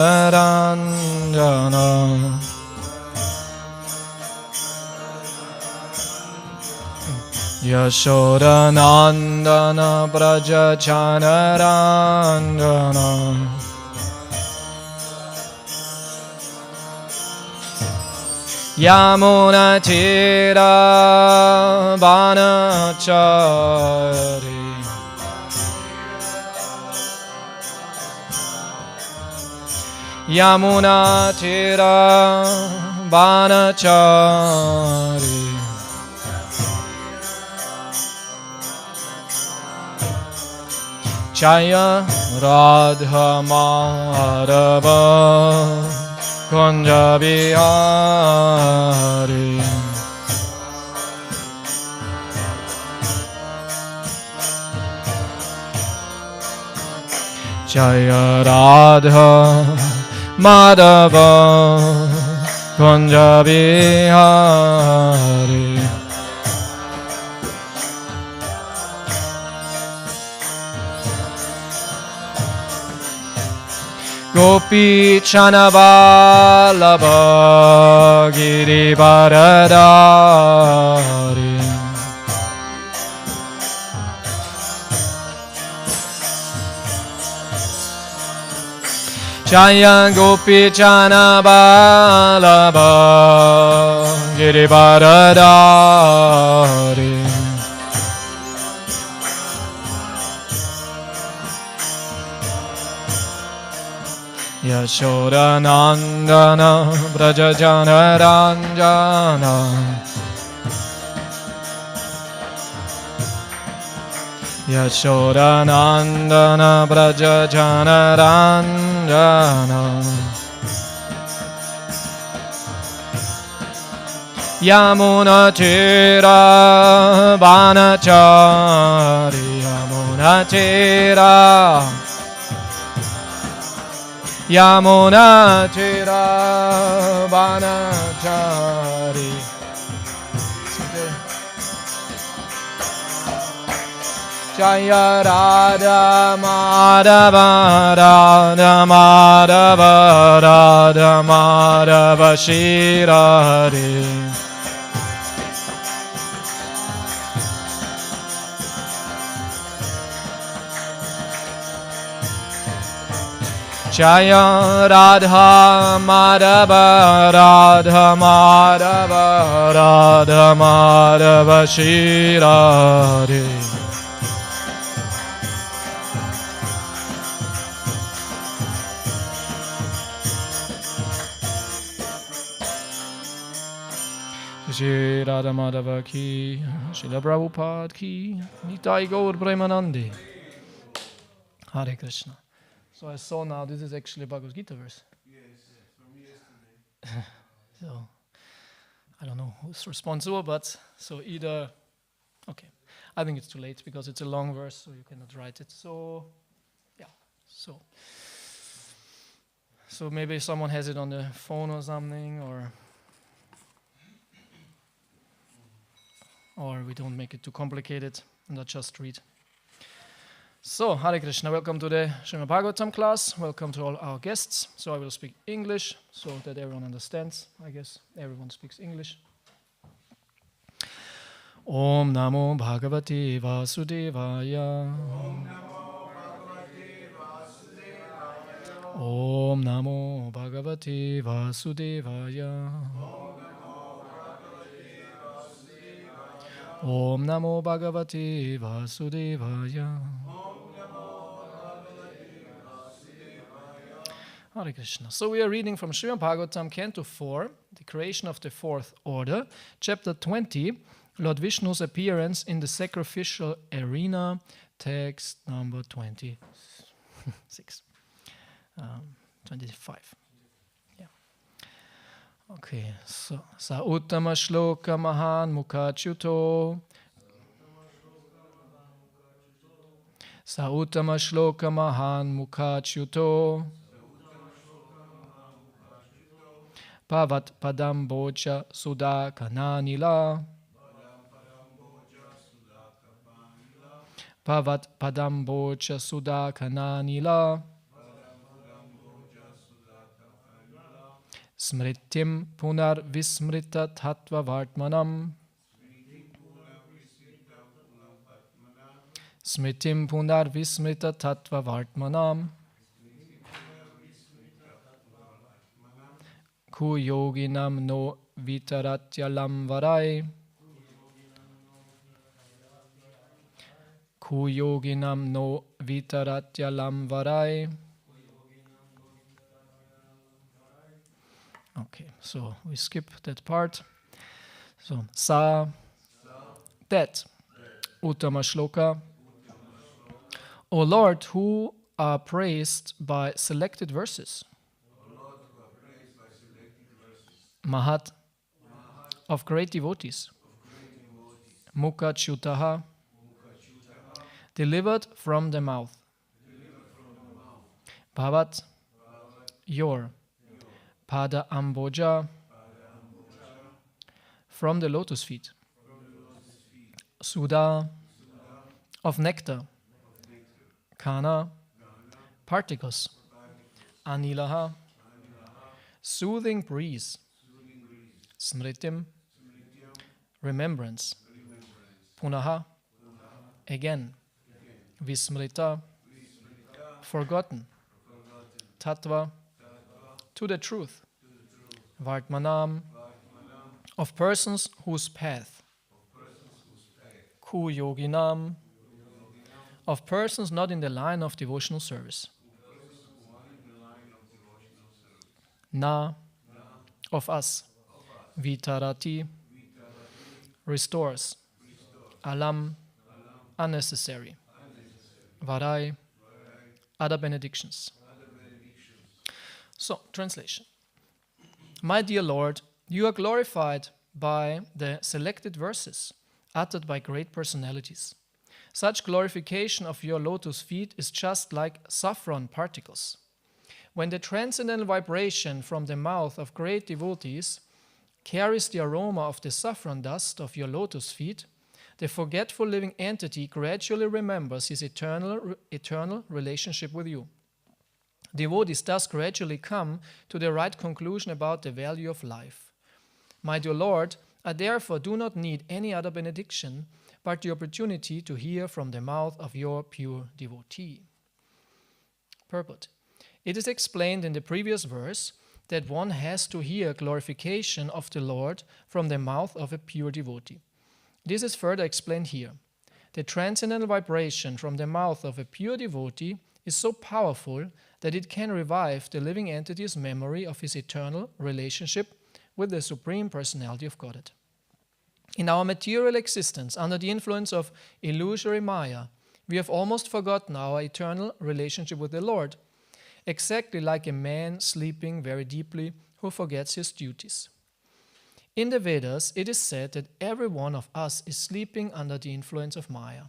Ranjana Yashodanandana Brajachanarandana Yamunatira Banachari Yamunatira Banachari Jaya Radha Madhava Kunja Bihari Jaya Radha Madhava Kunja Bihari Gopi Chanavalabha Girivaradari Jaya Gopi Chanavalabha Girivaradari Yashodanandana Brajajanaranjana Yashodanandana Brajajanaranjana Yamunatira Banachari Yamunatira Yamunatira Banachari Jaya Radha Madhava Radha Madhava Radha Madhava Shirari Jaya Radha Madhava Radha Madhava Radha Madhava Shirari Shri Radha Madhava ki, Srila Prabhupada ki, Nitai Gaur Premanande. Hare Krishna. So I saw now this is actually a Bhagavad Gita verse. Yes, from yesterday. So I don't know who's responsible, but so either, okay. I think it's too late because it's a long verse, so you cannot write it. So, yeah. So maybe someone has it on the phone or something, or we don't make it too complicated and I just read. So, Hare Krishna, welcome to the Srimad Bhagavatam class. Welcome to all our guests. So I will speak English so that everyone understands. I guess everyone speaks English. Om Namo Bhagavate Vasudevaya. Om Namo Bhagavate Vasudevaya. Om Namo Bhagavate Vasudevaya. Hare Krishna. So we are reading from Srimad Bhagavatam, Canto 4, the creation of the fourth order, Chapter 20, Lord Vishnu's appearance in the sacrificial arena, text number 25. Yeah. Okay, so Sa Uttama Shloka Mahan Mukhachuto. Sa Uttama Shloka Mahan Mukhachuto. Pavat Padam Bocha Sudha Kananila. Pavat Padam Bocha Sudha Kananila. Smritim punar vismrita tattva vartmanam. Smritim punar vismrita tattva vartmanam. Ku yoginam no vitaratyalam varai. Ku yoginam no vitaratyalam varai. Okay, so we skip that part. So, sa, that. Uttama shloka. O Lord, who are praised by selected verses. Mahat, of great devotees. Mukha chutaha, delivered from the mouth. Bhavat, your. Pada amboja, from the lotus feet. Sudha, of nectar. Kana, particles. Anilaha, soothing breeze. Smritim, remembrance. Punaha, again. Vismrita, forgotten. Tattva, to the truth. Vartmanam, of persons whose path. Ku yoginam, of persons not in the line of devotional service. Na, of us. Vitarati, restores. Alam, unnecessary. Varai, other benedictions. So, translation. My dear Lord, you are glorified by the selected verses uttered by great personalities. Such glorification of your lotus feet is just like saffron particles. When the transcendental vibration from the mouth of great devotees carries the aroma of the saffron dust of your lotus feet, the forgetful living entity gradually remembers his eternal relationship with you. Devotees thus gradually come to the right conclusion about the value of life. My dear Lord, I therefore do not need any other benediction but the opportunity to hear from the mouth of your pure devotee. Purport. It is explained in the previous verse that one has to hear glorification of the Lord from the mouth of a pure devotee. This is further explained here. The transcendental vibration from the mouth of a pure devotee is so powerful that it can revive the living entity's memory of his eternal relationship with the Supreme Personality of Godhead. In our material existence, under the influence of illusory Maya, we have almost forgotten our eternal relationship with the Lord, exactly like a man sleeping very deeply who forgets his duties. In the Vedas, it is said that every one of us is sleeping under the influence of Maya.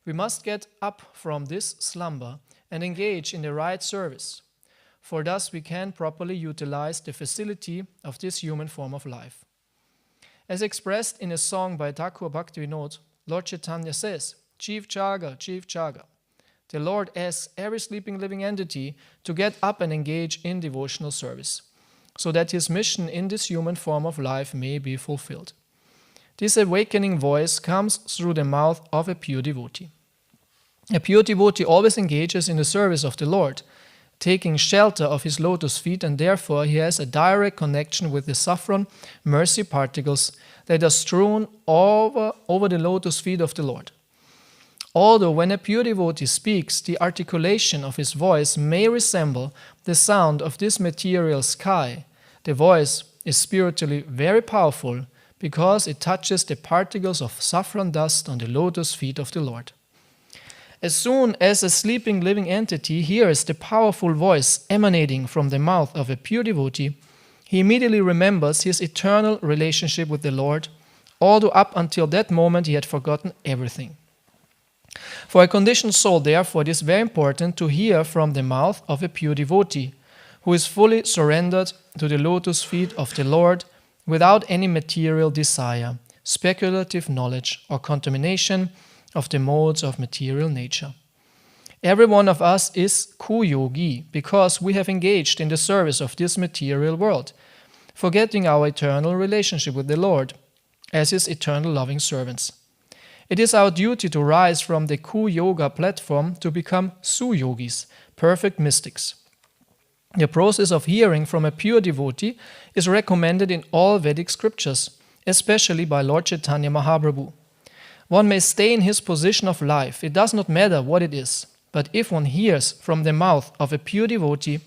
We must get up from this slumber and engage in the right service, for thus we can properly utilize the facility of this human form of life. As expressed in a song by Thakur Bhaktivinoda, Lord Chaitanya says, Chief Chaga, Chief Chaga. The Lord asks every sleeping living entity to get up and engage in devotional service, so that his mission in this human form of life may be fulfilled. This awakening voice comes through the mouth of a pure devotee. A pure devotee always engages in the service of the Lord, taking shelter of his lotus feet, and therefore he has a direct connection with the saffron mercy particles that are strewn over the lotus feet of the Lord. Although when a pure devotee speaks, the articulation of his voice may resemble the sound of this material sky, the voice is spiritually very powerful because it touches the particles of saffron dust on the lotus feet of the Lord. As soon as a sleeping living entity hears the powerful voice emanating from the mouth of a pure devotee, he immediately remembers his eternal relationship with the Lord, although up until that moment he had forgotten everything. For a conditioned soul, therefore, it is very important to hear from the mouth of a pure devotee, who is fully surrendered to the lotus feet of the Lord without any material desire, speculative knowledge, or contamination of the modes of material nature. Every one of us is ku-yogi because we have engaged in the service of this material world, forgetting our eternal relationship with the Lord as His eternal loving servants. It is our duty to rise from the Ku-yoga platform to become Su-yogis, perfect mystics. The process of hearing from a pure devotee is recommended in all Vedic scriptures, especially by Lord Chaitanya Mahaprabhu. One may stay in his position of life, it does not matter what it is, but if one hears from the mouth of a pure devotee,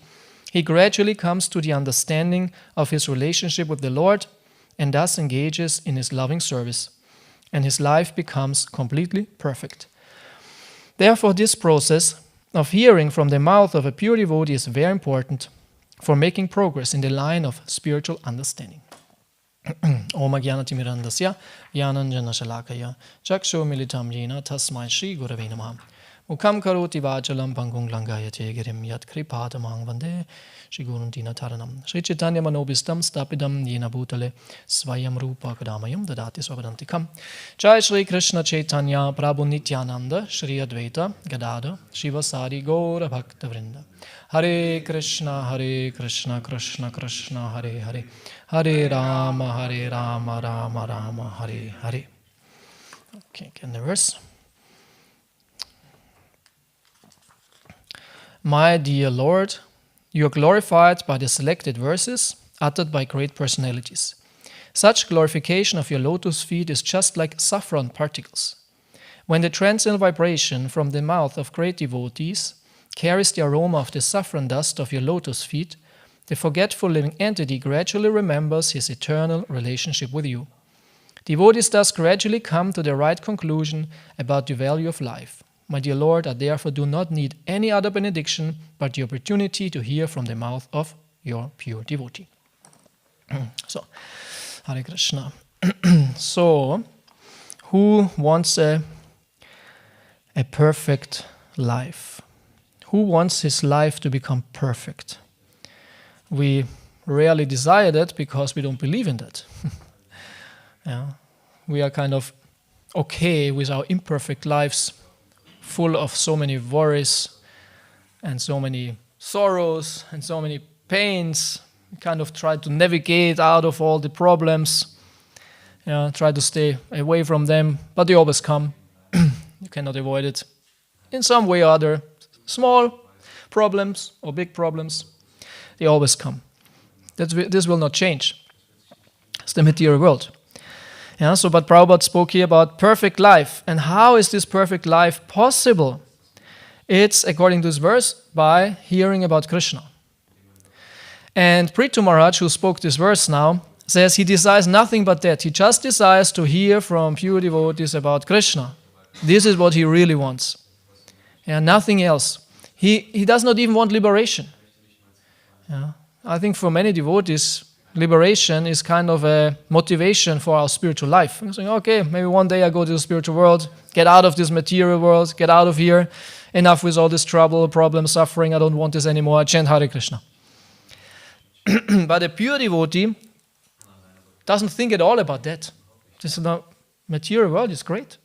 he gradually comes to the understanding of his relationship with the Lord and thus engages in his loving service, and his life becomes completely perfect. Therefore, this process of hearing from the mouth of a pure devotee is very important for making progress in the line of spiritual understanding. Homa Yajna timirandasya Jnananjana Shalakaya Chakshu militam yena tasmai Shri Gurave Namaha Mukham karoti vachalam pangung langayate girim yat kripatamang vande Shri Gurundina Taranam Shri Chaitanya Manobistam Stapidam Yena Bhutale Svayam Rupa Kadamayam Dadati Swapadantikam Jai Shri Krishna Chaitanya Prabhu Nityananda Shri Advaita Gadada Shivasari Gaura Bhakta Vrinda Hare Krishna Krishna Krishna Hare Hare Hare Rama Rama Rama Hare Hare. Okay, again the verse. My dear Lord, you are glorified by the selected verses uttered by great personalities. Such glorification of your lotus feet is just like saffron particles. When the transcendental vibration from the mouth of great devotees carries the aroma of the saffron dust of your lotus feet, the forgetful living entity gradually remembers his eternal relationship with you. Devotees thus gradually come to the right conclusion about the value of life. My dear Lord, I therefore do not need any other benediction but the opportunity to hear from the mouth of your pure devotee. So, Hare Krishna. So, who wants a perfect life? Who wants his life to become perfect? We rarely desire that because we don't believe in that. Yeah. We are kind of okay with our imperfect lives, full of so many worries and so many sorrows and so many pains. We kind of try to navigate out of all the problems, try to stay away from them, but they always come. You cannot avoid it in some way or other. Small problems or big problems, they always come. This will not change. It's the material world. But Prabhupada spoke here about perfect life. And how is this perfect life possible? It's, according to this verse, by hearing about Krishna. And Prithu Maharaj, who spoke this verse now, says he desires nothing but that. He just desires to hear from pure devotees about Krishna. This is what he really wants. Nothing else. He does not even want liberation. I think for many devotees, liberation is kind of a motivation for our spiritual life. You're saying, okay, maybe one day I go to the spiritual world, get out of this material world, get out of here, enough with all this trouble, problem, suffering, I don't want this anymore, I chant Hare Krishna. But a pure devotee doesn't think at all about that. This material world is great.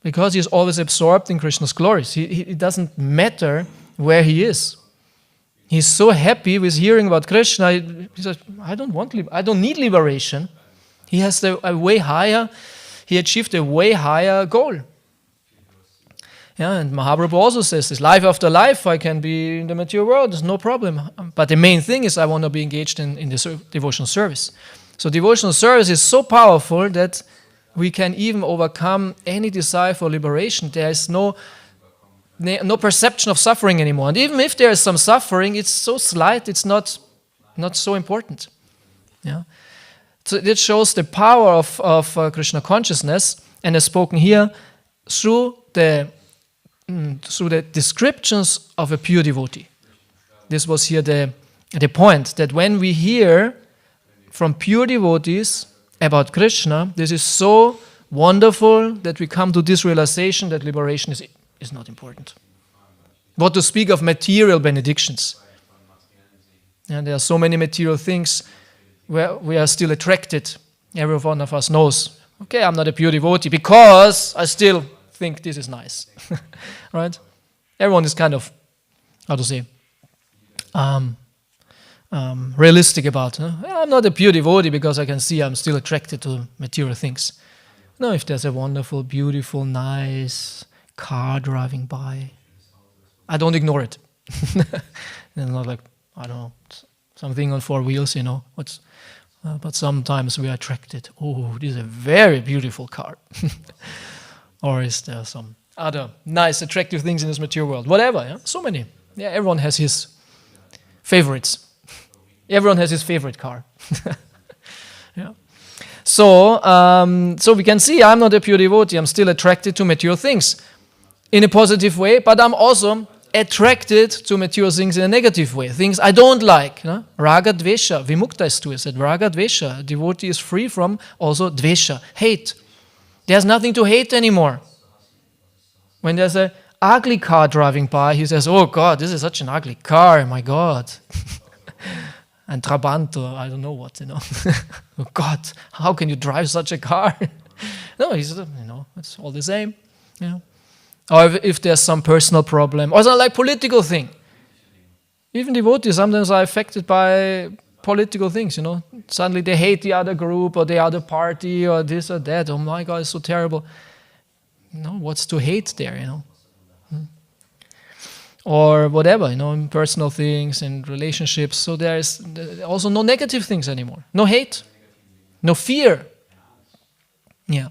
Because he's always absorbed in Krishna's glories. It doesn't matter where he is. He's so happy with hearing about Krishna. He says, I don't need liberation. He has he achieved a way higher goal. And Mahaprabhu also says this, life after life, I can be in the material world, there's no problem. But the main thing is I want to be engaged in the devotional service. So devotional service is so powerful that we can even overcome any desire for liberation. There is no perception of suffering anymore. And even if there is some suffering, it's so slight, it's not so important. So it shows the power of Krishna consciousness, and as spoken here, through the descriptions of a pure devotee. This was here the point, that when we hear from pure devotees about Krishna, this is so wonderful that we come to this realization that liberation is not important. What to speak of material benedictions. And there are so many material things where we are still attracted. Every one of us knows, okay, I'm not a pure devotee because I still think this is nice. Right? Everyone is kind of, realistic about. I'm not a pure devotee because I can see I'm still attracted to material things. No, if there's a wonderful, beautiful, nice car driving by, I don't ignore it. It's not like, I don't know, something on four wheels, but sometimes we are attracted. Oh, this is a very beautiful car. Or is there some other nice, attractive things in this material world? Whatever, yeah? So many. Yeah, everyone has his favorites. Everyone has his favorite car. Yeah. So we can see I'm not a pure devotee. I'm still attracted to material things in a positive way, but I'm also attracted to material things in a negative way, things I don't like. Raga dvesha, vimukta istu. I said raga dvesha, a devotee is free from also dvesha, hate. There's nothing to hate anymore. When there's a ugly car driving by, he says, oh God, this is such an ugly car, my God. And Trabant, or I don't know what, Oh God, how can you drive such a car? No, it's all the same. Or if there's some personal problem, or some like political thing. Even devotees sometimes are affected by political things, Suddenly they hate the other group or the other party or this or that. Oh my God, it's so terrible. What's to hate there, Or whatever, in personal things and relationships. So there is also no negative things anymore. No hate, no fear. Yeah.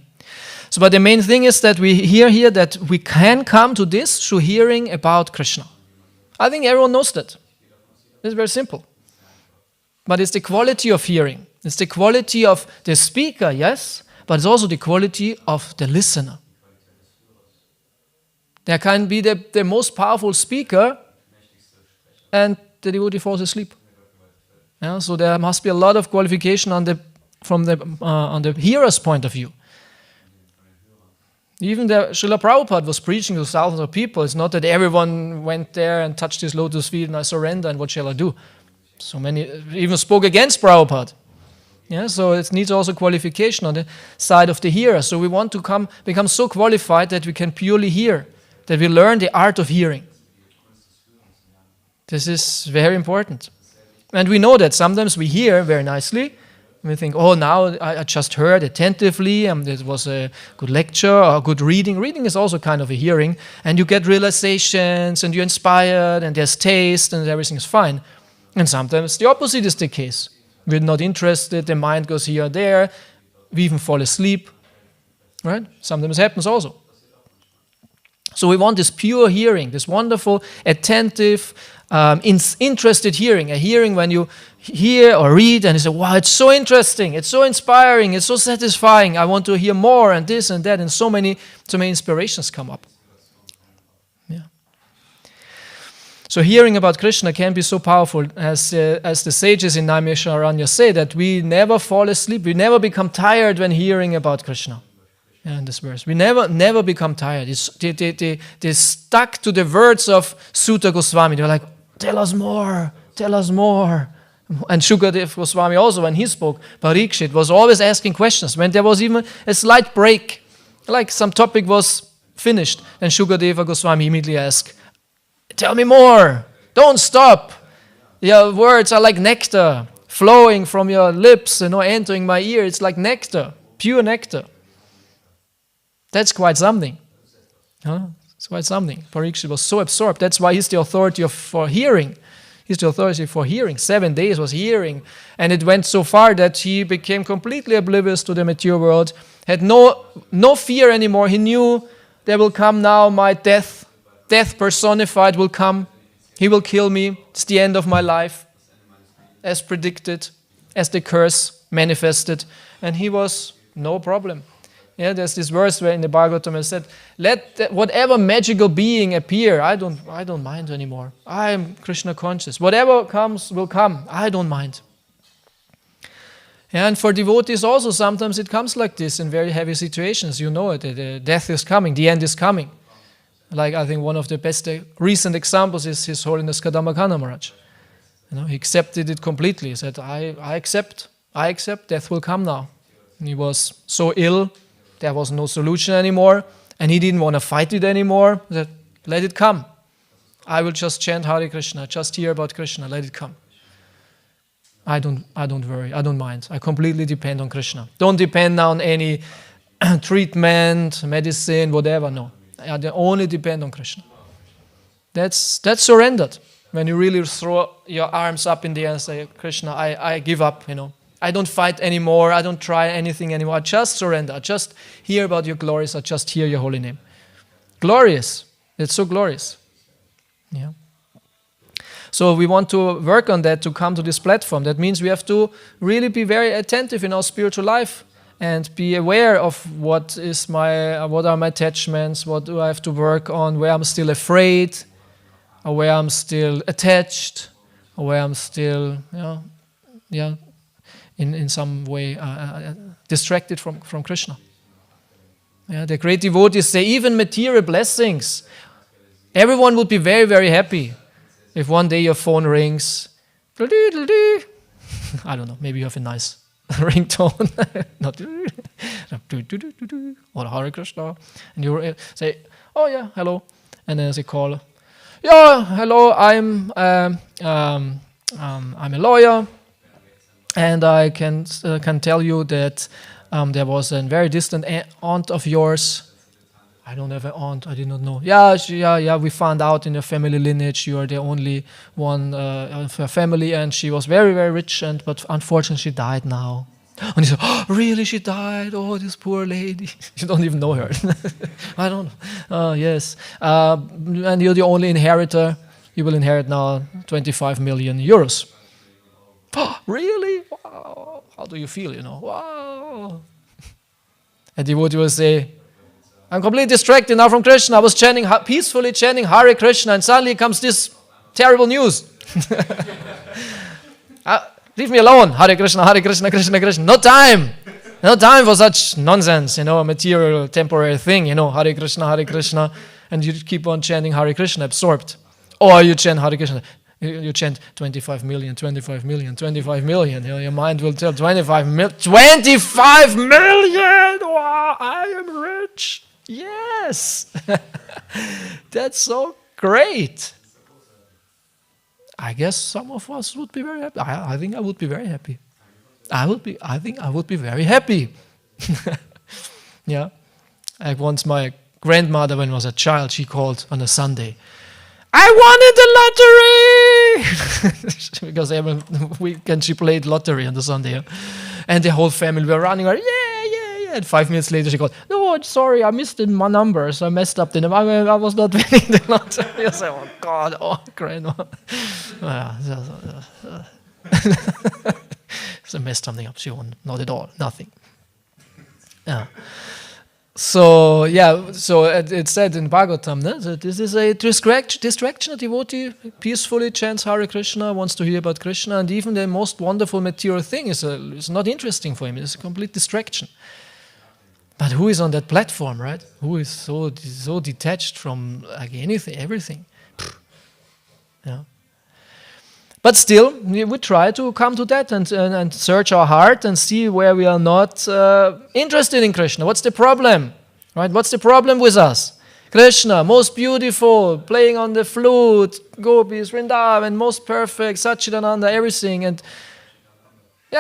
So, but the main thing is that we hear here that we can come to this through hearing about Krishna. I think everyone knows that. It's very simple. But it's the quality of hearing. It's the quality of the speaker, yes, but it's also the quality of the listener. There can be the most powerful speaker and the devotee falls asleep. Yeah, so there must be a lot of qualification on the hearer's point of view. Even Srila Prabhupada was preaching to thousands of people. It's not that everyone went there and touched his lotus feet and I surrender and what shall I do? So many even spoke against Prabhupada. Yeah, so it needs also qualification on the side of the hearer. So we want to become so qualified that we can purely hear, that we learn the art of hearing. This is very important. And we know that sometimes we hear very nicely, and we think, oh, now I just heard attentively, and it was a good lecture or good reading. Reading is also kind of a hearing, and you get realizations, and you're inspired, and there's taste, and everything is fine. And sometimes the opposite is the case. We're not interested, the mind goes here or there, we even fall asleep. Right? Sometimes it happens also. So we want this pure hearing, this wonderful, attentive, interested hearing. A hearing when you hear or read and you say, wow, it's so interesting, it's so inspiring, it's so satisfying, I want to hear more and this and that, and so many inspirations come up. Yeah. So hearing about Krishna can be so powerful, as the sages in Naimisharanya say, that we never fall asleep, we never become tired when hearing about Krishna. In this verse, we never become tired. They stuck to the words of Sutta Goswami. They were like, tell us more, tell us more. And Shukadev Goswami also, when he spoke, Parikshit was always asking questions. When there was even a slight break, like some topic was finished, then Shukadeva Goswami immediately asked, tell me more, don't stop. Your words are like nectar, flowing from your lips, entering my ear. It's like nectar, pure nectar. That's quite something. It's quite something. Parikshit was so absorbed. That's why he's the authority for hearing. He's the authority for hearing. 7 days was hearing. And it went so far that he became completely oblivious to the material world, had no fear anymore. He knew there will come now my death. Death personified will come. He will kill me. It's the end of my life, as predicted, as the curse manifested. And he was no problem. Yeah, there's this verse where in the Bhagavatam it said, let whatever magical being appear, I don't mind anymore. I am Krishna conscious. Whatever comes will come. I don't mind. And for devotees also, sometimes it comes like this in very heavy situations. You know it, the death is coming, the end is coming. Like I think one of the best recent examples is His Holiness Kadambakana Maharaj. He accepted it completely. He said, I accept, death will come now. And he was so ill, there was no solution anymore, and he didn't want to fight it anymore. He said, let it come. I will just chant Hare Krishna, just hear about Krishna, let it come. I don't worry. I don't mind. I completely depend on Krishna. Don't depend on any treatment, medicine, whatever. No, I only depend on Krishna. That's surrendered. When you really throw your arms up in the air and say, Krishna, I give up. I don't fight anymore. I don't try anything anymore. I just surrender. I just hear about your glories. I just hear your holy name. Glorious. It's so glorious. Yeah. So we want to work on that to come to this platform. That means we have to really be very attentive in our spiritual life and be aware of what are my attachments, what do I have to work on, where I'm still afraid, or where I'm still attached, or where I'm still, in some way distracted from Krishna. Yeah, the great devotees say even material blessings. Everyone would be very, very happy if one day your phone rings. I don't know, maybe you have a nice ringtone. Not or Hare Krishna. And you say, oh yeah, hello. And then they call, yeah, hello, I'm a lawyer. And I can tell you that there was a very distant aunt of yours. I don't have an aunt, I did not know. Yeah, we found out in your family lineage you are the only one of her family, and she was very, very rich, but unfortunately she died now. And he said, oh, really, she died? Oh, this poor lady. You don't even know her. I don't know. Yes. And you're the only inheritor. You will inherit now 25 million euros. Oh, really? Wow. How do you feel, Wow. And the devotee will say, I'm completely distracted now from Krishna. I was peacefully chanting Hare Krishna, and suddenly comes this terrible news. Leave me alone. Hare Krishna, Krishna Krishna. No time for such nonsense, material, temporary thing, Hare Krishna. And you keep on chanting Hare Krishna, absorbed. Or you chant Hare Krishna. You chant 25 million. Your mind will tell 25 million! Wow, I am rich. Yes. That's so great. I guess some of us would be very happy. I think I would be very happy. I think I would be very happy. Yeah. Like once my grandmother, when I was a child, she called on a Sunday. I won in the lottery! Because every weekend she played lottery on the Sunday. Yeah? And the whole family were running around, yeah. And 5 minutes later she called, no, sorry, I missed my numbers. I messed up the number. I was not winning the lottery. I said, oh God, grandma. She messed something up. She won. Not at all. Nothing. Yeah. So it said in Bhagavatam that this is a distraction. A devotee peacefully chants Hare Krishna, wants to hear about Krishna, and even the most wonderful material thing is not interesting for him. It's a complete distraction. But who is on that platform, right? Who is so detached from anything, everything? Yeah. But still, we try to come to that and search our heart and see where we are not interested in Krishna. What's the problem? Right? What's the problem with us? Krishna, most beautiful, playing on the flute, gopis, Vrindavan, most perfect, Satchidananda, everything. And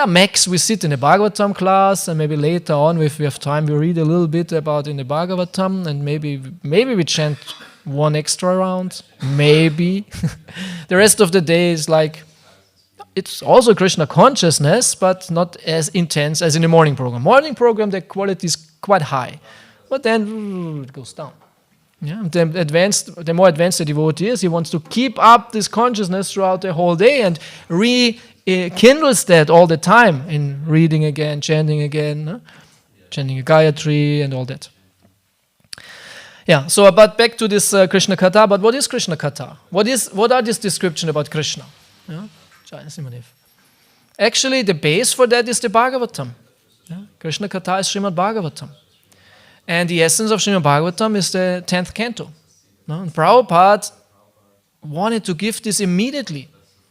max, we sit in a Bhagavatam class, and maybe later on, if we have time, we read a little bit about in the Bhagavatam, and maybe we chant one extra round, maybe. The rest of the day is like, it's also Krishna consciousness, but not as intense as in the morning program. Morning program, the quality is quite high, but then it goes down. Yeah, the more advanced the devotee is, he wants to keep up this consciousness throughout the whole day and rekindles that all the time in reading again, chanting again, chanting a Gayatri and all that. Yeah, so but back to this Krishna Katha. But what is Krishna Katha? What are these descriptions about Krishna? Yeah? Actually, the base for that is the Bhagavatam. Yeah? Krishna Katha is Srimad Bhagavatam. And the essence of Srimad Bhagavatam is the 10th canto. No? And Prabhupada wanted to give this immediately.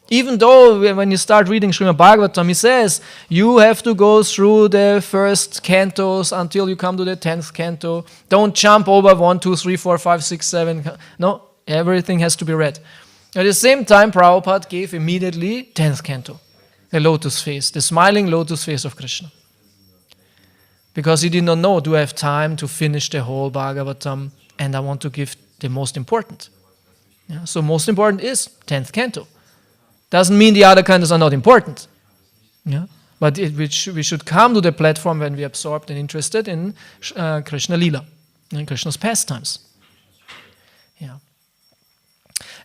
Even though when you start reading Srimad Bhagavatam, he says, you have to go through the first cantos until you come to the 10th canto. Don't jump over 1, 2, 3, 4, 5, 6, 7. No, everything has to be read. At the same time, Prabhupada gave immediately 10th canto. the lotus face, the smiling lotus face of Krishna. Because he did not know, do I have time to finish the whole Bhagavatam, and I want to give the most important. Yeah, so most important is 10th canto. Doesn't mean the other cantos are not important. Yeah? But we should come to the platform when we are absorbed and interested in Krishna Lila, in Krishna's pastimes. Yeah.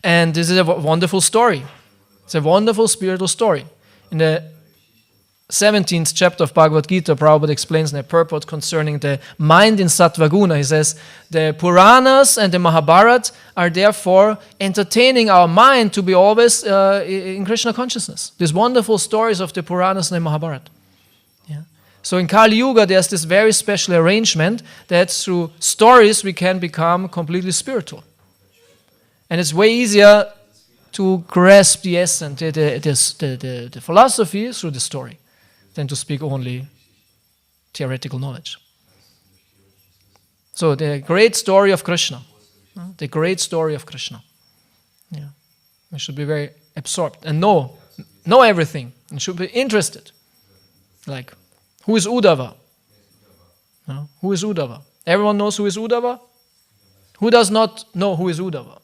And this is a wonderful story. It's a wonderful spiritual story. In the 17th chapter of Bhagavad Gita, Prabhupada explains in a purport concerning the mind in Sattva Guna. He says, the Puranas and the Mahabharata are therefore entertaining our mind to be always in Krishna consciousness. These wonderful stories of the Puranas and the Mahabharata. Yeah. So in Kali Yuga, there's this very special arrangement that through stories we can become completely spiritual. And it's way easier to grasp the essence, the philosophy through the story, than to speak only theoretical knowledge. So the great story of Krishna. The great story of Krishna. Yeah. We should be very absorbed and know everything. And should be interested. Like, who is Uddhava? Who is Uddhava? Everyone knows who is Uddhava? Who does not know who is Uddhava?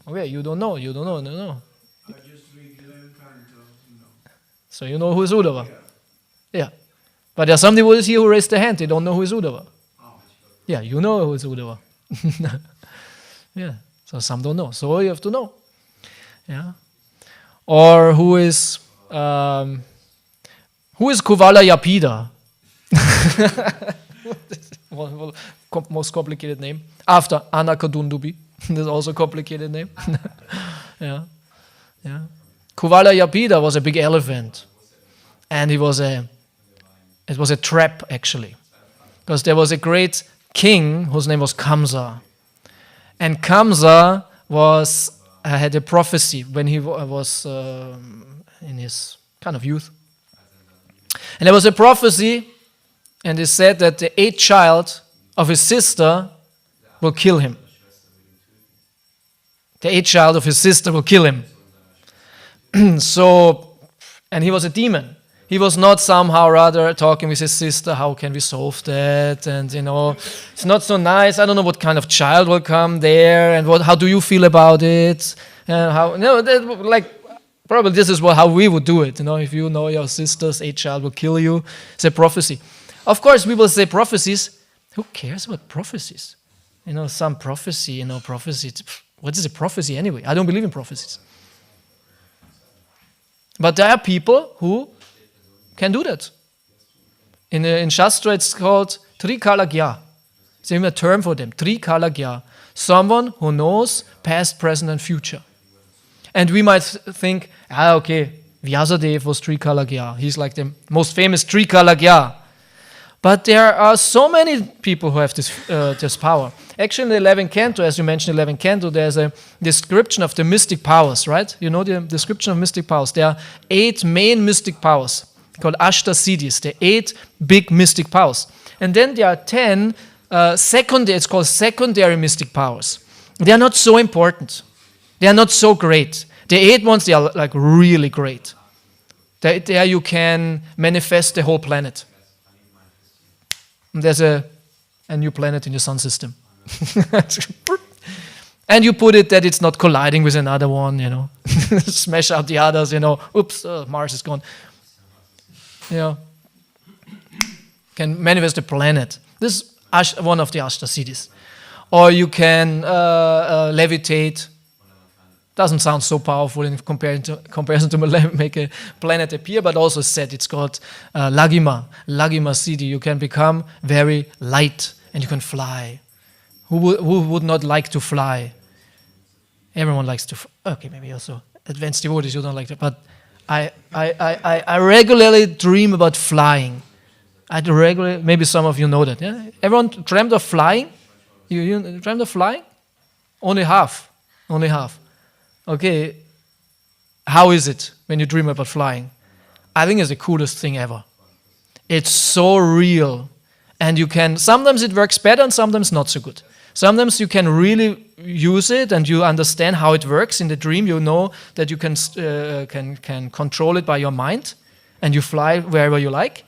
Okay, you don't know. I just read 11 cantos, So you know who is Uddhava? Yeah. But there are some devotees here who raise their hand, they don't know who is Uddhava. Yeah, you know who is Uddhava. Yeah. So some don't know. So you have to know. Yeah. Or who is Kuvala Yapida? Most complicated name. After Anakadundubi. That's also a complicated name. Yeah. Yeah. Kuvala Yapida was a big elephant. And it was a trap, actually. Because there was a great king whose name was Kamsa. And Kamsa had a prophecy when he was in his kind of youth. And there was a prophecy, and it said that the 8th child of his sister will kill him. The 8th child of his sister will kill him. And he was a demon. He was not somehow rather talking with his sister, how can we solve that? And, it's not so nice. I don't know what kind of child will come there, and how do you feel about it? Probably this is how we would do it. If you know your sister's 8th child will kill you, it's a prophecy. Of course, we will say prophecies. Who cares about prophecies? Some prophecy, prophecy. What is a prophecy anyway? I don't believe in prophecies. But there are people who can do that. In Shastra, it's called Trikalagya. It's even a term for them, Trikalagya. Someone who knows past, present, and future. And we might think, okay, Vyasadeva was Trikalagya. He's like the most famous Trikalagya. But there are so many people who have this power. Actually, in the 11th canto, as you mentioned, 11th canto, there's a description of the mystic powers, right? You know the description of mystic powers. There are 8 main mystic powers, called Ashta Siddhis, the 8 big mystic powers. And then there are 10 it's called secondary mystic powers. They are not so important. They are not so great. The 8 ones, they are like really great. There you can manifest the whole planet. There's a new planet in your sun system. And you put it that it's not colliding with another one, Smash out the others, Oops, Mars is gone. Can manifest a planet. This is one of the Ashta Siddhis. Or you can levitate. Doesn't sound so powerful in comparison to make a planet appear, but also said it's called Lagima Siddhi. You can become very light and you can fly. Who would not like to fly? Everyone likes to fly. Okay, maybe also advanced devotees, you don't like that. But I regularly dream about flying. Maybe some of you know that. Yeah? Everyone dreamt of flying? You dreamt of flying? Only half. Okay, how is it when you dream about flying? I think it's the coolest thing ever. It's so real. And sometimes it works better and sometimes not so good. Sometimes you can really use it and you understand how it works in the dream. You know that you can control it by your mind. and you fly wherever you like.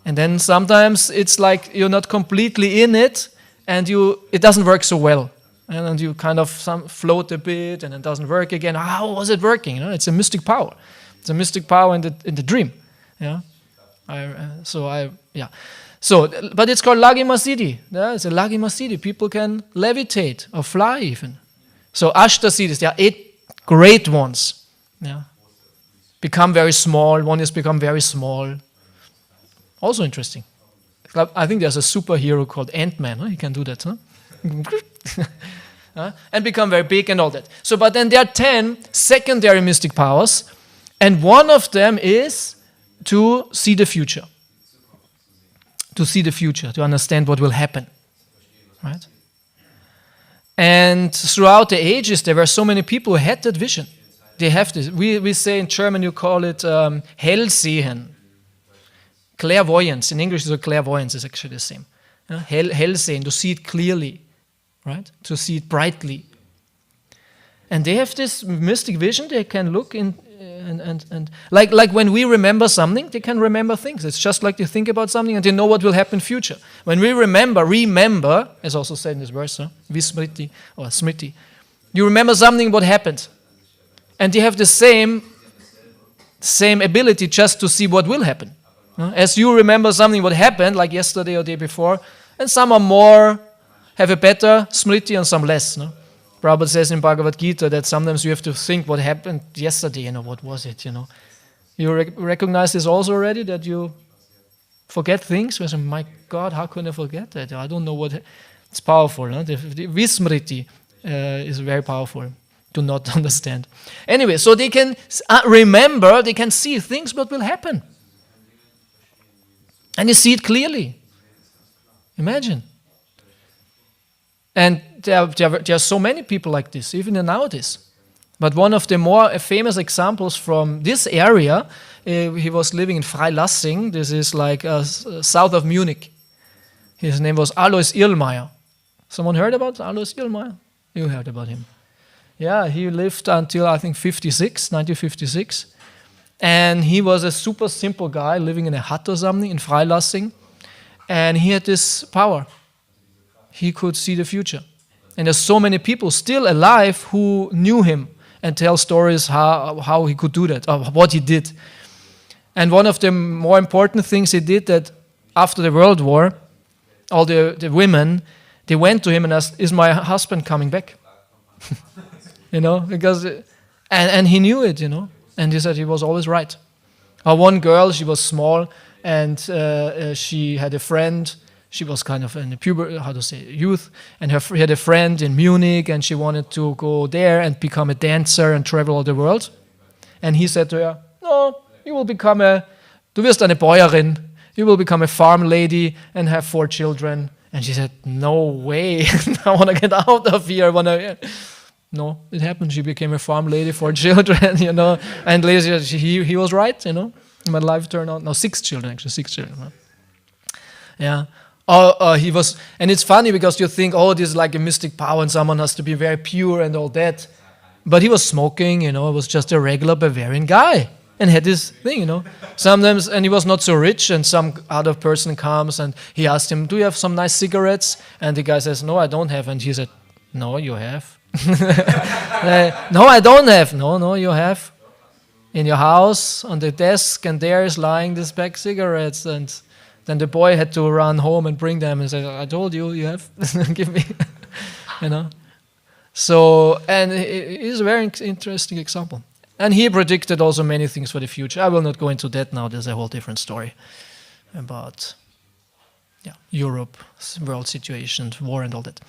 And then sometimes it's like you're not completely in it, and it doesn't work so well. And then you kind of float a bit, and it doesn't work again. How was it working? It's a mystic power. It's a mystic power in the dream. Yeah. But it's called Lagima Siddhi. Yeah, it's a Lagima Siddhi. People can levitate or fly even. So Ashta Siddhis, there are 8 great ones. Yeah. Become very small. One is become very small. Also interesting. I think there's a superhero called Ant-Man. He can do that. Huh? And become very big and all that. So, but then there are 10 secondary mystic powers, and one of them is to see the future. To see the future, to understand what will happen. Right? And throughout the ages, there were so many people who had that vision. They have this. We say in German, you call it Hellsehen. Clairvoyance. In English, clairvoyance is actually the same. Hellsehen, to see it clearly. Right? To see it brightly. And they have this mystic vision. They can look in, and like when we remember something, they can remember things. It's just like they think about something and they know what will happen in future. When we remember, as also said in this verse, Vismriti or Smriti, you remember something what happened. And they have the same ability just to see what will happen. As you remember something what happened, like yesterday or day before, and some are more, have a better Smriti and some less. No? Prabhu says in Bhagavad Gita that sometimes you have to think what happened yesterday, what was it, You recognize this also already, that you forget things? You say, my God, how can I forget that? I don't know what... It's powerful. No? The Vismriti is very powerful. Do not understand. Anyway, so they can remember, they can see things what will happen. And you see it clearly. Imagine. And there are so many people like this, even nowadays. But one of the more famous examples from this area, he was living in Freilassing. This is like south of Munich. His name was Alois Irlmaier. Someone heard about Alois Irlmaier? You heard about him. Yeah, he lived until, I think, 1956. And he was a super simple guy living in a hut or something in Freilassing. And he had this power. He could see the future. And there's so many people still alive who knew him and tell stories how he could do that, or what he did. And one of the more important things he did, that after the World War, all the women, they went to him and asked, is my husband coming back? Because, and he knew it, and he said he was always right. One girl, she was small, and she had a friend. She was kind of in the youth, and she had a friend in Munich, and she wanted to go there and become a dancer and travel all the world. And he said to her, no, du wirst eine Bäuerin, you will become a farm lady and have 4 children. And she said, no way, I want to get out of here. No, it happened. She became a farm lady, 4 children, and later he was right, My life turned out, 6 children, actually, 6 children. Yeah. He was, and it's funny because you think, this is like a mystic power and someone has to be very pure and all that. But he was smoking, was just a regular Bavarian guy and had this thing, Sometimes, and he was not so rich, and some other person comes and he asked him, do you have some nice cigarettes? And the guy says, no, I don't have. And he said, no, you have. No, I don't have. No, you have. In your house, on the desk, and there is lying this pack of cigarettes. And then the boy had to run home and bring them and say, I told you, you have. Give me. So, and it is a very interesting example. And he predicted also many things for the future. I will not go into that now. There's a whole different story about Europe, world situation, war and all that.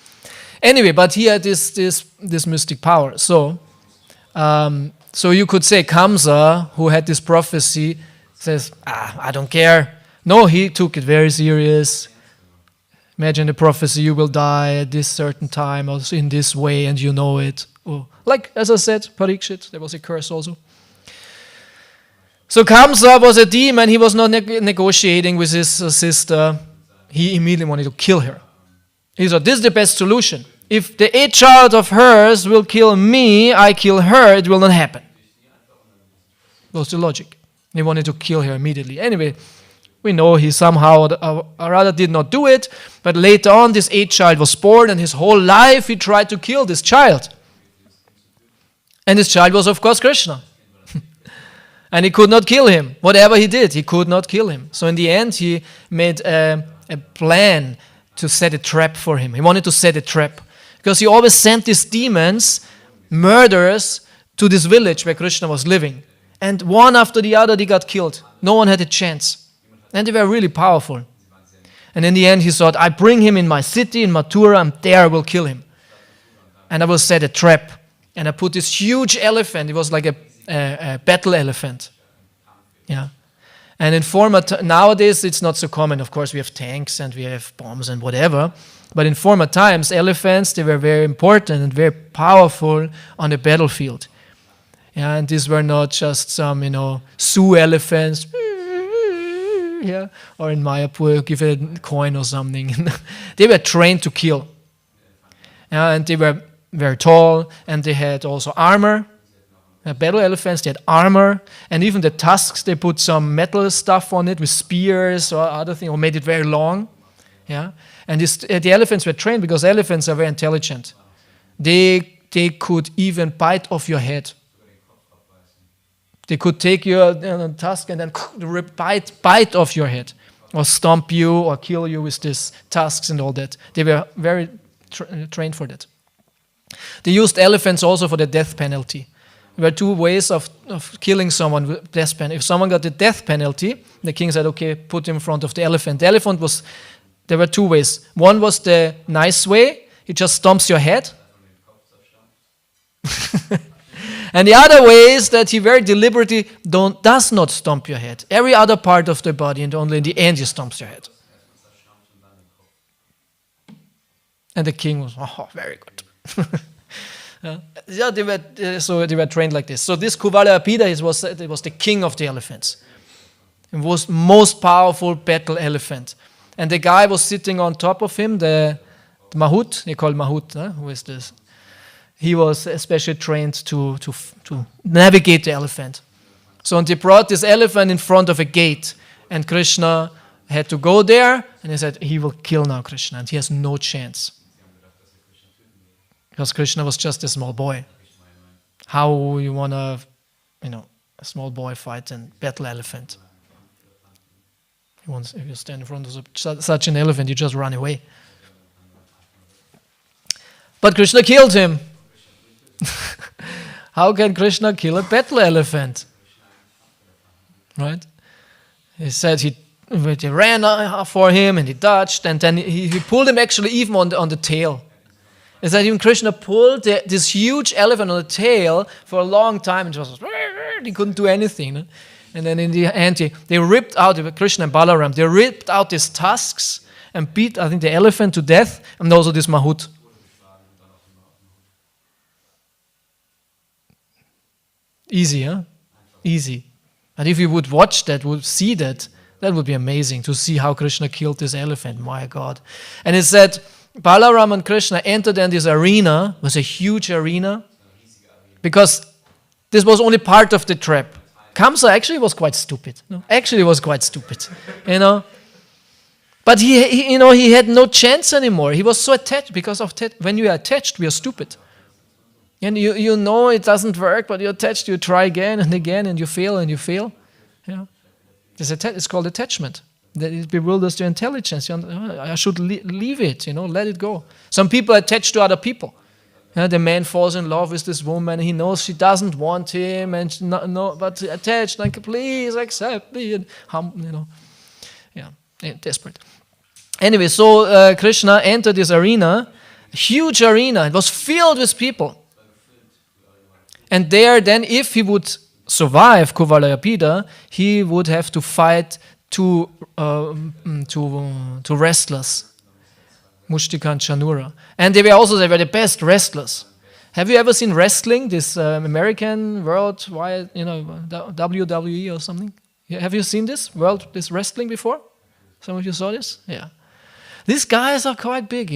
Anyway, but he had this mystic power. So you could say Kamsa, who had this prophecy, says, I don't care. No, he took it very serious. Imagine the prophecy, you will die at this certain time, also in this way, and you know it. Like, as I said, Parikshit, there was a curse also. So Kamsa was a demon. He was not negotiating with his sister. He immediately wanted to kill her. He said, this is the best solution. If the 8th child of hers will kill me, I kill her, it will not happen. That was the logic. he wanted to kill her immediately. Anyway, we know he somehow or rather did not do it, but later on this 8th child was born, and his whole life he tried to kill this child. And this child was, of course, Krishna. And he could not kill him. Whatever he did, he could not kill him. So in the end, he made a plan to set a trap for him. He wanted to set a trap. Because he always sent these demons, murderers, to this village where Krishna was living. And one after the other, they got killed. No one had a chance. And they were really powerful. And in the end, he thought, I bring him in my city, in Mathura, and there I will kill him. And I will set a trap. And I put this huge elephant. It was like a battle elephant. Yeah. And in nowadays, it's not so common. Of course, we have tanks and we have bombs and whatever. But in former times, elephants, they were very important and very powerful on the battlefield. Yeah, and these were not just some, Sioux elephants. Yeah, or in Mayapur, give it a coin or something. They were trained to kill. Yeah, and they were very tall, and they had also armor. Battle elephants, they had armor, and even the tusks, they put some metal stuff on it with spears or other things, or made it very long. Yeah, and the elephants were trained because elephants are very intelligent. They could even bite off your head. They could take your tusk and then bite off your head, or stomp you, or kill you with these tusks and all that. They were very trained for that. They used elephants also for the death penalty. There were two ways of killing someone with death penalty. If someone got the death penalty, the king said, okay, put him in front of the elephant. The elephant there were two ways. One was the nice way. He just stomps your head. And the other way is that he very deliberately does not stomp your head. Every other part of the body, and only in the end he stomps your head. And the king was, very good. Yeah, they were trained like this. So this Kuvalayapida was the king of the elephants. It was most powerful battle elephant. And the guy was sitting on top of him, the Mahut, they call Mahut, who is this? He was especially trained to navigate the elephant. So they brought this elephant in front of a gate, and Krishna had to go there, and he said, he will kill now Krishna, and he has no chance. Because Krishna was just a small boy. How you want to, a small boy fight a battle elephant? If you stand in front of such an elephant, you just run away. But Krishna killed him. How can Krishna kill a battle elephant? Right? He said he ran for him and he dodged, and then he pulled him actually even on the tail. Is that even Krishna pulled this huge elephant on the tail for a long time, and just he couldn't do anything. No? And then in the end, they ripped out, Krishna and Balaram, they ripped out his tusks and beat, I think, the elephant to death, and also this Mahut. Easy, huh? Easy. And if you would watch that, would see that would be amazing to see how Krishna killed this elephant. My God. And it said, Balaram and Krishna entered in this arena. It was a huge arena, because this was only part of the trap. Kamsa actually was quite stupid. No? Actually was quite stupid. But he had no chance anymore. He was so attached, because of when you are attached, we are stupid. And you know it doesn't work, but you're attached, you try again and again, and you fail and you fail. Yeah. It's called attachment. That it bewilders your intelligence. I should leave it, let it go. Some people are attached to other people. The man falls in love with this woman, and he knows she doesn't want him, and but attached, like, please accept me, and desperate. Anyway, so Krishna entered this arena, a huge arena. It was filled with people. And there, then, if he would survive Kuvalayapida, he would have to fight two wrestlers, Mushtika and Chanura. And they were the best wrestlers. Have you ever seen wrestling, this American worldwide, WWE or something? Have you seen this wrestling before? Some of you saw this? Yeah. These guys are quite big,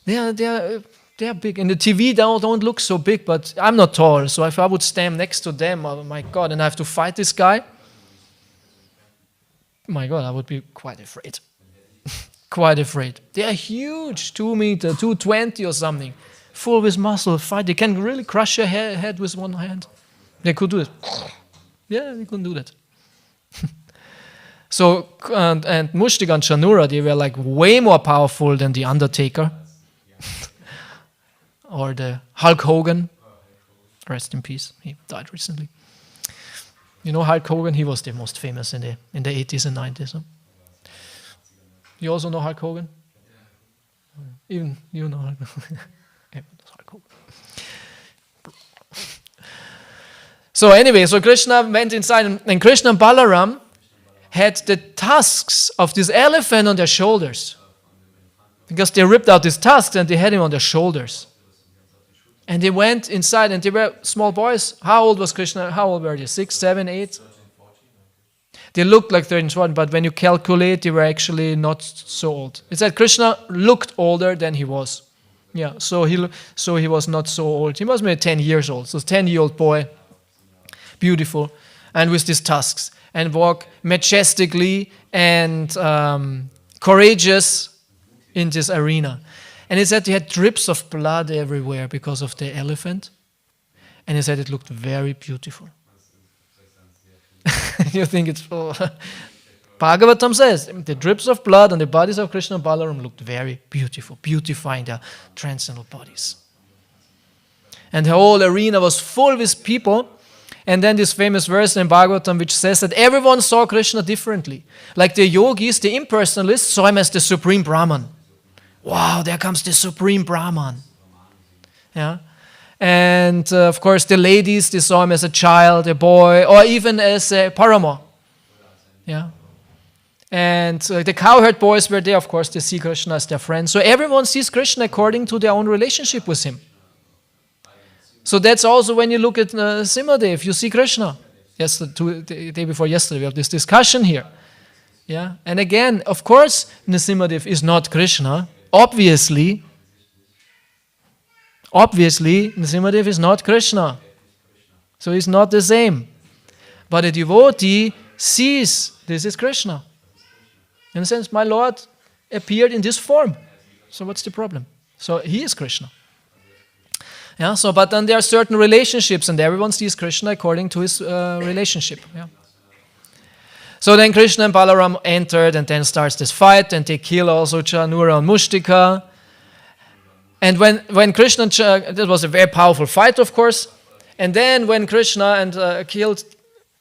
They are They're big. In the TV, they don't look so big, but I'm not tall. So if I would stand next to them, oh my God, and I have to fight this guy, my God, I would be quite afraid. Quite afraid. They are huge, 2 meter, 220 or something, full with muscle, fight. They can really crush your head with one hand. They could do it. Yeah, they could do that. So, and Mushtika and Chanura, they were like way more powerful than the Undertaker. Or the Hulk Hogan. Rest in peace. He died recently. You know Hulk Hogan? He was the most famous in the 80s and 90s. Huh? You also know Hulk Hogan? Even you know Hulk Hogan. Hulk Hogan. So anyway, so Krishna went inside, and Krishna and Balaram had the tusks of this elephant on their shoulders. Because they ripped out his tusks and they had him on their shoulders. And they went inside, and they were small boys. How old was Krishna? How old were they? 6, 7, 8? They looked like 13, 14, but when you calculate, they were actually not so old. It said Krishna looked older than he was. Yeah, so he was not so old. He was maybe 10 years old. So 10-year-old boy, beautiful, and with these tusks, and walk majestically and courageous in this arena. And he said he had drips of blood everywhere because of the elephant. And he said it looked very beautiful. You think it's... Bhagavatam says, the drips of blood on the bodies of Krishna and Balaram looked very beautiful, beautifying their transcendental bodies. And the whole arena was full with people. And then this famous verse in Bhagavatam which says that everyone saw Krishna differently. Like the yogis, the impersonalists, saw him as the supreme Brahman. Wow, there comes the supreme Brahman. Yeah. And of course the ladies, they saw him as a child, a boy, or even as a paramour. Yeah. And the cowherd boys were there, of course, they see Krishna as their friend. So everyone sees Krishna according to their own relationship with him. So that's also when you look at Simhadev, you see Krishna. The day before yesterday, we have this discussion here. Yeah. And again, of course, Nrsimhadev is not Krishna. Obviously, Nrsimhadev is not Krishna. So he's not the same. But a devotee sees this is Krishna. In a sense, my Lord appeared in this form. So what's the problem? So he is Krishna. Yeah, so but then there are certain relationships, and everyone sees Krishna according to his relationship. Yeah. So then Krishna and Balaram entered, and then starts this fight, and they kill also Chanura and Mushtika. And when Krishna, that was a very powerful fight, of course. And then when Krishna and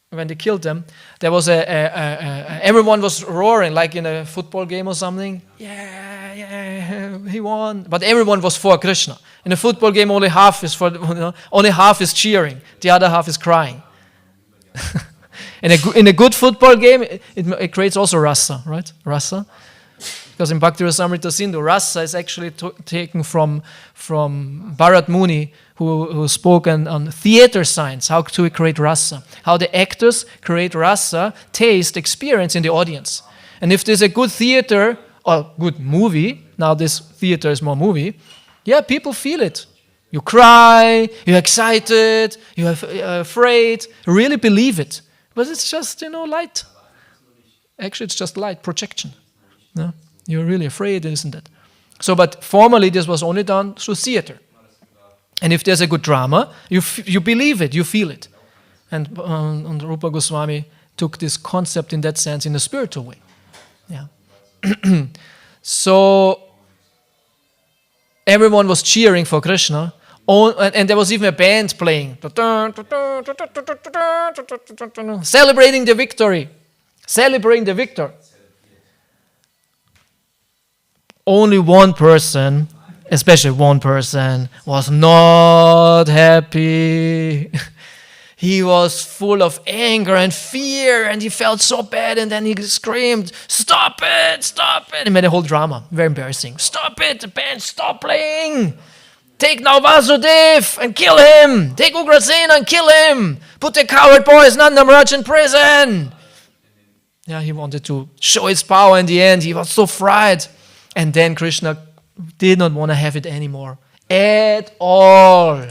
when they killed them, there was everyone was roaring like in a football game or something. Yeah, he won. But everyone was for Krishna. In a football game, only half is only half is cheering, the other half is crying. In a good football game, it creates also rasa, right? Rasa. Because in Bhakti Rasamrita Sindhu, rasa is actually taken from Bharat Muni, who spoke on theater science, how to create rasa, how the actors create rasa, taste, experience in the audience. And if there's a good theater or good movie, now this theater is more movie, yeah, people feel it. You cry, you're excited, you're afraid, really believe it. But it's just, light. Actually, it's just light, projection. Yeah? You're really afraid, isn't it? So, but formally, this was only done through theater. And if there's a good drama, you believe it, you feel it. And Rupa Goswami took this concept in that sense in a spiritual way. Yeah. So, everyone was cheering for Krishna. And there was even a band playing. Celebrating the victory. Celebrating the victor. Only one person, especially one person, was not happy. He was full of anger and fear, and he felt so bad, and then he screamed, "Stop it, stop it!" He made a whole drama, very embarrassing. "Stop it, the band, stop playing! Take now Vasudev and kill him! Take Ugrasena and kill him! Put the coward boys Nanda Maharaj in prison!" Yeah, he wanted to show his power in the end. He was so frightened. And then Krishna did not want to have it anymore. at all.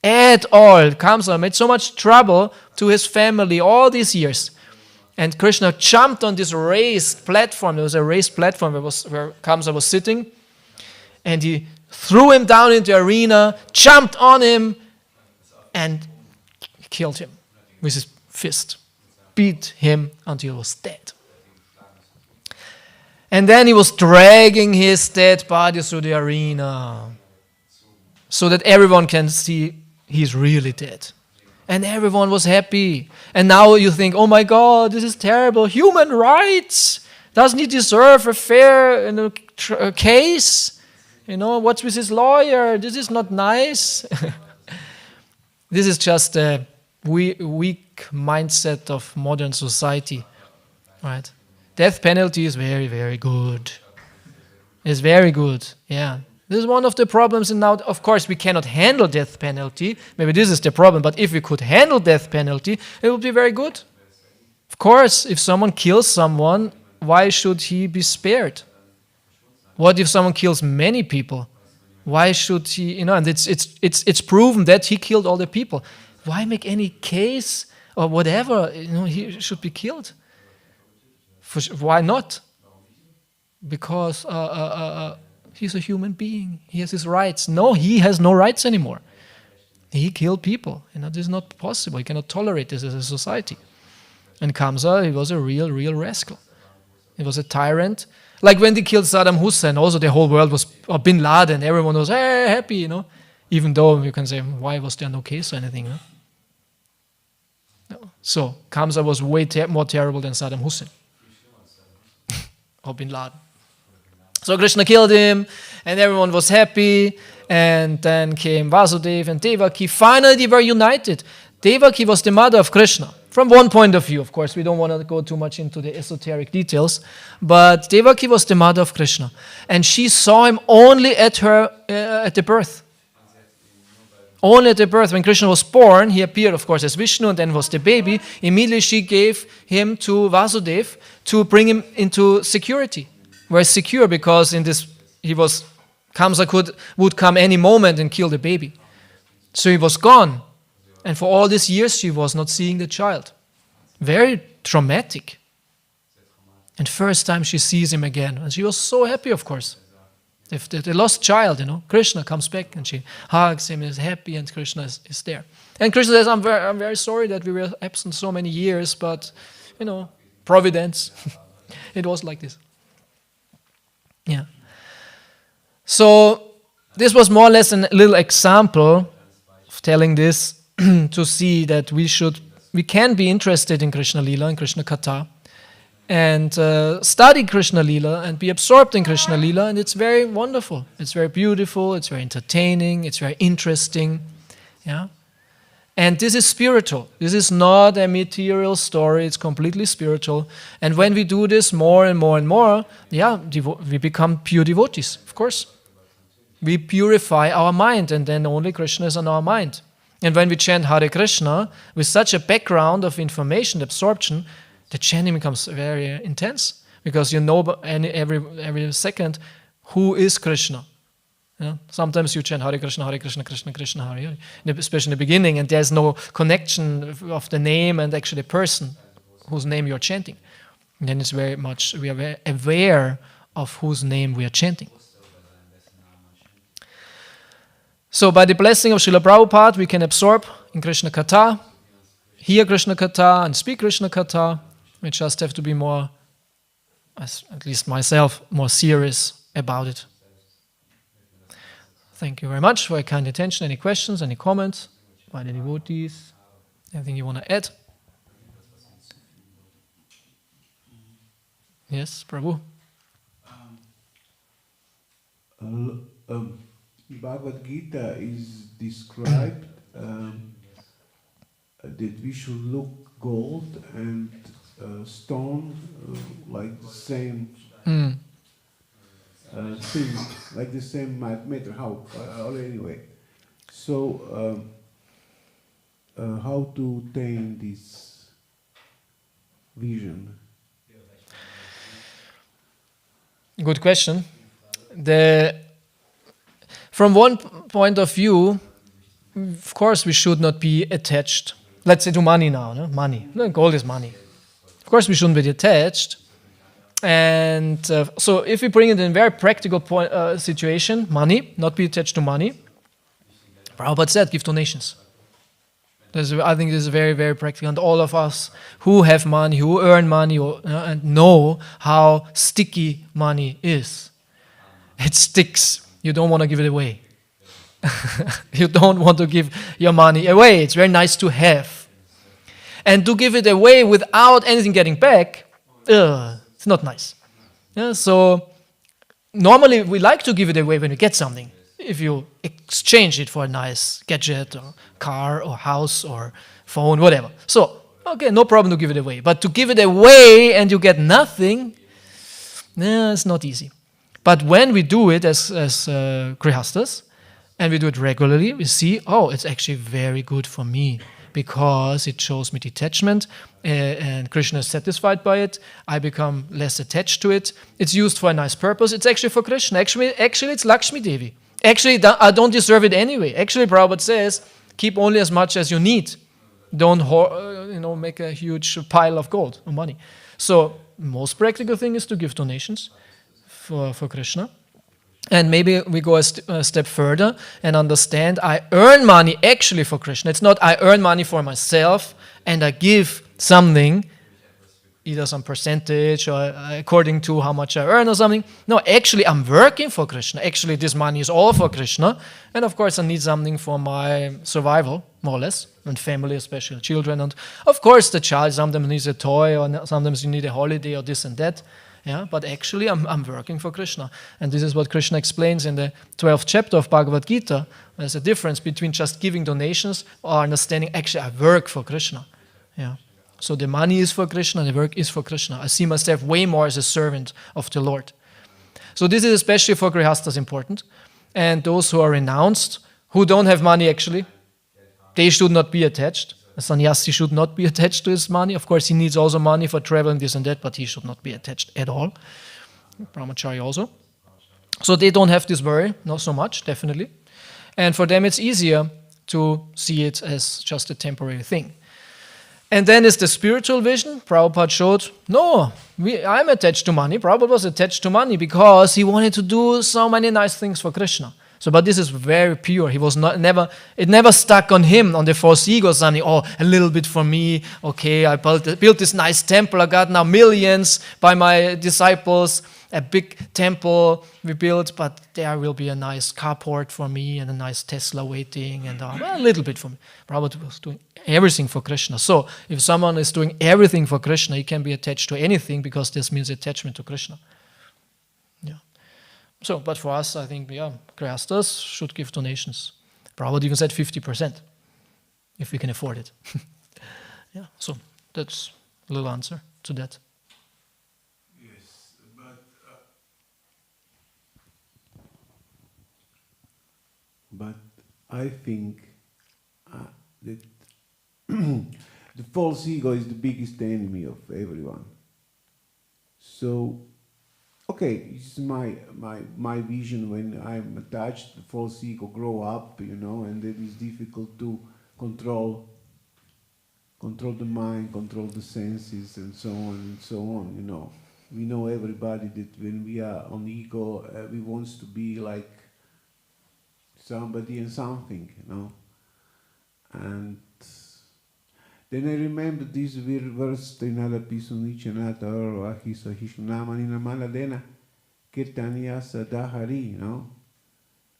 At all. Kamsa made so much trouble to his family all these years. And Krishna jumped on this raised platform. There was a raised platform where Kamsa was sitting. And he threw him down into the arena, jumped on him, and killed him with his fist. Beat him until he was dead. And then he was dragging his dead body through the arena so that everyone can see he's really dead. And everyone was happy. And now you think, oh my God, this is terrible. Human rights. Doesn't he deserve a fair case? What's with his lawyer? This is not nice. This is just a weak mindset of modern society. Right? Death penalty is very, very good. It's very good. Yeah. This is one of the problems, and now, of course, we cannot handle death penalty. Maybe this is the problem, but if we could handle death penalty, it would be very good. Of course, if someone kills someone, why should he be spared? What if someone kills many people? Why should he, and it's proven that he killed all the people. Why make any case or whatever, he should be killed? Why not? Because he's a human being. He has his rights. No, he has no rights anymore. He killed people. This is not possible. You cannot tolerate this as a society. And Kamsa, he was a real rascal. He was a tyrant. Like when they killed Saddam Hussein, also the whole world was, or Bin Laden, everyone was happy, Even though you can say, why was there no case or anything, No. So, Kamsa was way more terrible than Saddam Hussein. Or Bin Laden. So Krishna killed him, and everyone was happy, and then came Vasudeva and Devaki. Finally, they were united. Devaki was the mother of Krishna. From one point of view, of course, we don't want to go too much into the esoteric details, but Devaki was the mother of Krishna, and she saw him only at the birth. Only at the birth. When Krishna was born, he appeared, of course, as Vishnu, and then was the baby. Immediately she gave him to Vasudeva to bring him into security. Were secure because Kamsa would come any moment and kill the baby. So he was gone. And for all these years, she was not seeing the child. Very traumatic. And first time she sees him again. And she was so happy, of course. The lost child, Krishna comes back and she hugs him, is happy, and Krishna is there. And Krishna says, I'm very sorry that we were absent so many years, but, providence. It was like this. Yeah. So this was more or less a little example of telling this to see that we can be interested in Krishna Lila and Krishna Katha and study Krishna Lila and be absorbed in Krishna Lila, and it's very wonderful. It's very beautiful, it's very entertaining, it's very interesting. Yeah. And this is spiritual. This is not a material story. It's completely spiritual. And when we do this more and more and more, we become pure devotees, of course. We purify our mind, and then only Krishna is on our mind. And when we chant Hare Krishna, with such a background of information, absorption, the chanting becomes very intense. Because you know every second who is Krishna. Sometimes you chant Hare Krishna, Krishna Krishna, Hare Hare, especially in the beginning, and there's no connection of the name and actually the person whose name you're chanting. And then we are very aware of whose name we are chanting. So by the blessing of Srila Prabhupada, we can absorb in Krishna Katha, hear Krishna Katha, and speak Krishna Katha. We just have to be more, at least myself, more serious about it. Thank you very much for your kind attention. Any questions, any comments by the devotees? Anything you want to add? Yes, Prabhu? Bhagavad Gita is described that we should look gold and stone like the same thing, like the same matter. How? Anyway, so how to attain this vision? Good question. from one point of view, of course, we should not be attached. Let's say to money now, no? Money. No, gold is money. Of course, we shouldn't be attached. And so if we bring it in a very practical situation, money, not be attached to money, Prabhupada said, give donations. I think this is very, very practical. And all of us who have money, who earn money, and know how sticky money is. It sticks. You don't want to give it away. You don't want to give your money away. It's very nice to have. And to give it away without anything getting back, it's not nice. Yeah, so normally we like to give it away when we get something. If you exchange it for a nice gadget or car or house or phone, whatever. So, okay, no problem to give it away. But to give it away and you get nothing, it's not easy. But when we do it as grihastas, and we do it regularly, we see, it's actually very good for me because it shows me detachment and Krishna is satisfied by it. I become less attached to it. It's used for a nice purpose. It's actually for Krishna. Actually it's Lakshmi Devi. Actually, I don't deserve it anyway. Actually, Prabhupada says, keep only as much as you need. Don't make a huge pile of gold or money. So, most practical thing is to give donations for Krishna. And maybe we go a step further and understand I earn money actually for Krishna. It's not I earn money for myself and I give something, either some percentage or according to how much I earn or something. No, actually I'm working for Krishna. Actually this money is all for Krishna. And of course I need something for my survival, more or less, and family, especially children. And of course the child sometimes needs a toy or sometimes you need a holiday or this and that. Yeah, but actually I'm working for Krishna. And this is what Krishna explains in the 12th chapter of Bhagavad Gita. There's a difference between just giving donations or understanding actually I work for Krishna. Yeah. So the money is for Krishna, the work is for Krishna. I see myself way more as a servant of the Lord. So this is especially for grihastas important. And those who are renounced, who don't have money actually, they should not be attached. A sannyasi should not be attached to his money. Of course, he needs also money for traveling, this and that, but he should not be attached at all. Brahmachari also. So they don't have this worry, not so much, definitely. And for them, it's easier to see it as just a temporary thing. And then is the spiritual vision. Prabhupada showed, no, I'm attached to money. Prabhupada was attached to money because he wanted to do so many nice things for Krishna. So, but this is very pure. He was it never stuck on him, on the false ego, something, a little bit for me. Okay, I built this nice temple. I got now millions by my disciples. A big temple we built, but there will be a nice carport for me and a nice Tesla waiting and a little bit for me. Prabhupada was doing everything for Krishna. So, if someone is doing everything for Krishna, he can be attached to anything because this means attachment to Krishna. So, but for us, I think, grihastas should give donations. Prabhupada even said 50%, if we can afford it. So that's a little answer to that. Yes, but I think that the false ego is the biggest enemy of everyone. So, okay, this is my vision. When I'm attached, the false ego grow up, and it is difficult to control the mind, control the senses, and so on and so on. We know everybody that when we are on ego, we want to be like somebody and something, And then I remember this verse in Alapisunichanata or Ahisa Hishunamanina Maladena Kirtaniya Sadahari,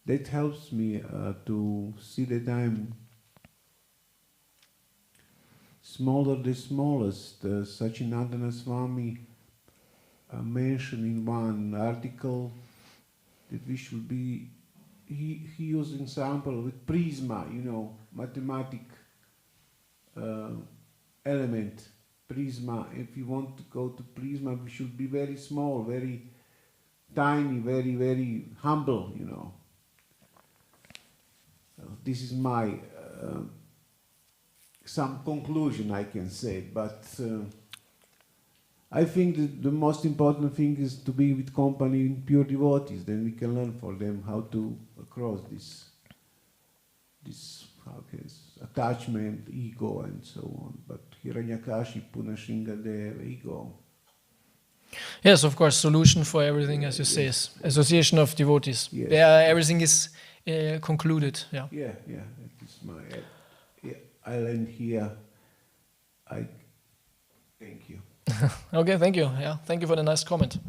That helps me to see that I'm smaller the smallest. Sachinandana Swami mentioned in one article that we should be, he used an example with prisma, mathematic element, prisma. If you want to go to prisma, we should be very small, very tiny, very, very humble, This is my some conclusion, I can say, but I think that the most important thing is to be with company in pure devotees. Then we can learn from them how to cross this attachment, ego, and so on. But Hiranyakashi, Punashingadev, ego. Yes, of course, solution for everything, as you say, is association of devotees. Yes. There, everything is concluded. Yeah. Yeah. That is my. I learned here. I thank you. Okay, thank you. Yeah, thank you for the nice comment.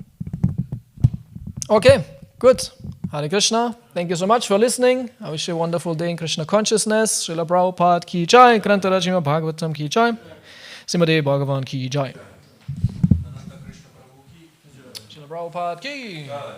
Okay, good. Hare Krishna. Thank you so much for listening. I wish you a wonderful day in Krishna consciousness. Srila Prabhupada ki jai. Grantara Srimad Bhagavatam ki jai. Srimad Bhagavan ki jai. Srila Prabhupada ki jai.